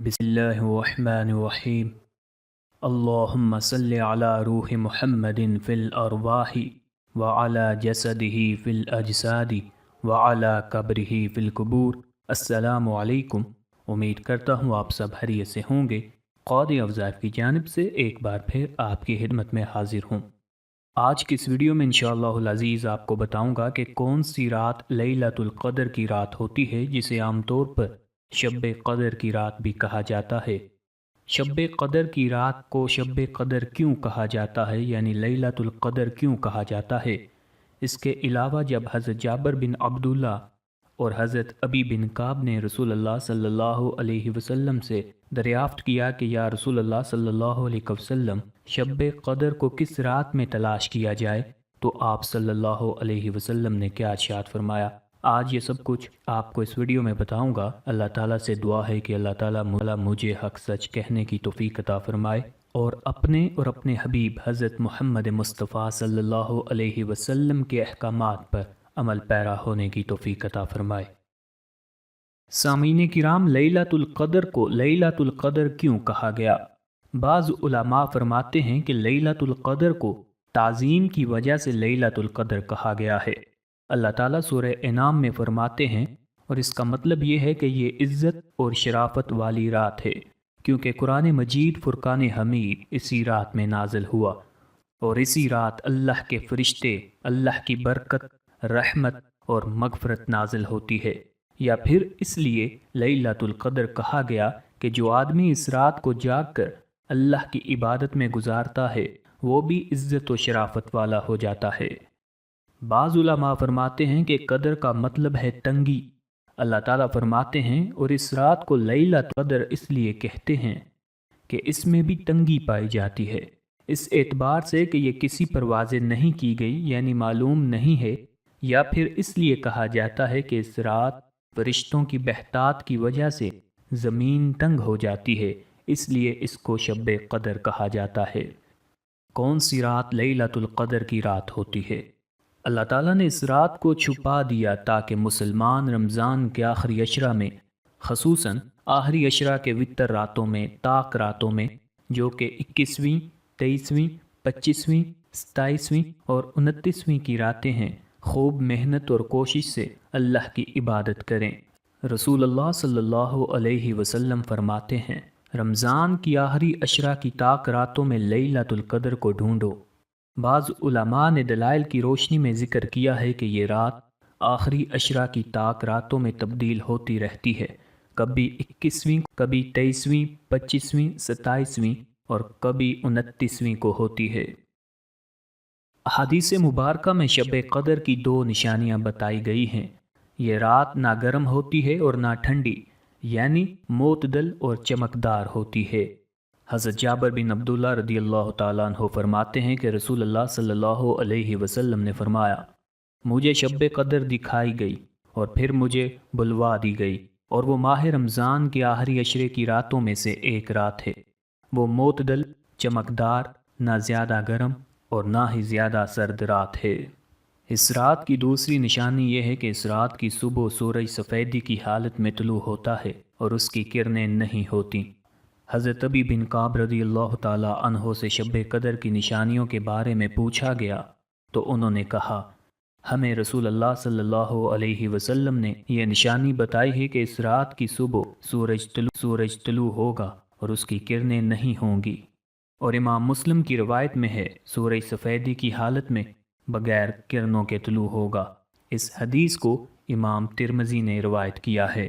बिस्मिल्लाहिर्रहमानिर्रहीम। अल्लाहुम्मा सल्लि अला रूहि मुहम्मदिन फ़िल अरवाहि व अला जसदिही फ़िल अजसादि व अला कब्रिही फ़िल कुबूर। अस्सलामु अलैकुम। उम्मीद करता हूँ आप सब खैरियत से होंगे। क़ादी अफ़ज़ाल की जानिब से एक बार फिर आपकी खिदमत में हाजिर हूँ। आज की इस वीडियो में इंशाअल्लाहुल अज़ीज़ आपको बताऊँगा कि कौन सी रात लैलतुल क़द्र की रात होती है, जिसे आमतौर पर शब क़द्र की रात भी कहा जाता है। शब क़द्र की रात को शब क़द्र क्यों कहा जाता है, यानी लैलतुल क़द्र क्यों कहा जाता है। इसके अलावा जब हज़रत जाबिर बिन अब्दुल्ला और हज़रत अबी बिन काब ने रसूलुल्लाह सल्लल्लाहु अलैहि वसल्लम से दरियाफ़्त किया कि या रसूलुल्लाह सल्लल्लाहु अलैहि वसल्लम, शब क़द्र को किस रात में तलाश किया जाए, तो आप सल्लल्लाहु अलैहि वसल्लम ने क्या इरशाद फरमाया। आज ये सब कुछ आपको इस वीडियो में बताऊंगा। अल्लाह ताला से दुआ है कि अल्लाह ताला मुझे हक सच कहने की तौफीक अता फरमाए और अपने हबीब हज़रत मोहम्मद मुस्तफ़ा सल्लल्लाहु अलैहि वसल्लम के अहकामात पर अमल पैरा होने की तौफीक अता फरमाए। सामीन किराम, लैलतुल क़द्र को लैलतुल क़द्र क्यों कहा गया। बाज़ उलमा फरमाते हैं कि लैलतुल क़द्र को ताज़ीम की वजह से लैलतुल क़द्र कहा गया है। अल्लाह ताला सूरह इनाम में फरमाते हैं, और इसका मतलब ये है कि ये इज़्ज़त और शराफत वाली रात है, क्योंकि कुरान मजीद फ़ुरक़ान हमीद इसी रात में नाज़िल हुआ, और इसी रात अल्लाह के फ़रिश्ते अल्लाह की बरकत, रहमत और मग़फ़रत नाज़िल होती है। या फिर इसलिए लैलतुल क़द्र कहा गया कि जो आदमी इस रात को जाग कर अल्लाह की इबादत में गुजारता है, वो भी इज़्ज़त व शराफत वाला हो जाता है। बाज़ उलमा फरमाते हैं कि क़द्र का मतलब है तंगी। अल्लाह ताला फरमाते हैं, और इस रात को लैलतुल क़द्र इसलिए कहते हैं कि इसमें भी तंगी पाई जाती है, इस एतबार से कि ये किसी पर वाज़े नहीं की गई, यानी मालूम नहीं है। या फिर इसलिए कहा जाता है कि इस रात फरिश्तों की बहतात की वजह से ज़मीन तंग हो जाती है, इसलिए इसको शब क़द्र कहा जाता है। कौन सी रात लैलतुल क़द्र की रात होती है। अल्लाह ताला ने इस रात को छुपा दिया ताकि मुसलमान रमज़ान के आखिरी अशरा में, ख़ुसूसन आखिरी अशरा के वितर रातों में, ताक रातों में, जो कि 21वीं, 23वीं, 25वीं, 27वीं और 29वीं की रातें हैं, खूब मेहनत और कोशिश से अल्लाह की इबादत करें। रसूलुल्लाह सल्लल्लाहु अलैहि वसल्लम फरमाते हैं, रमज़ान की आखिरी अशरा की ताक रातों में लैलतुल क़द्र को ढूंढो। बाज़ उलमा ने दलाइल की रोशनी में ज़िक्र किया है कि ये रात आखिरी अशरा की ताक रातों में तब्दील होती रहती है, कभी 21वीं, कभी 23वीं, 25वीं, 27वीं और कभी 29वीं को होती है। हदीस मुबारका में शब क़द्र की दो निशानियां बताई गई हैं। ये रात ना गर्म होती है और ना ठंडी, यानी मोतदल और चमकदार होती है। हज़रत जाबिर बिन अब्दुल्ला रदियल्लाहु ताला अन्हु फरमाते हैं कि रसूलुल्लाह सल्लल्लाहु अलैहि वसल्लम ने फरमाया, मुझे शब क़द्र दिखाई गई और फिर मुझे बुलवा दी गई, और वो माह रमज़ान के आखिरी अशरे की रातों में से एक रात है। वो मोतदल, चमकदार, ना ज़्यादा गर्म और ना ही ज़्यादा सर्द रात है। इस रात की दूसरी निशानी यह है कि इस रात की सुबह सूरज सफ़ेदी की हालत में तुलू होता है और उसकी किरणें नहीं होती। हज़रत अबी बिन काब रज़ियल्लाहु ताला अन्हो से शब क़द्र की निशानियों के बारे में पूछा गया, तो उन्होंने कहा, हमें रसूलुल्लाह सल्लल्लाहु अलैहि वसल्लम ने यह निशानी बताई है कि इस रात की सुबह सूरज तुलू होगा और उसकी किरणें नहीं होंगी। और इमाम मुस्लिम की रवायत में है, सूरज सफ़ेदी की हालत में बग़ैर किरणों के तुलू होगा। इस हदीस को इमाम तिरमिज़ी ने रवायत किया है।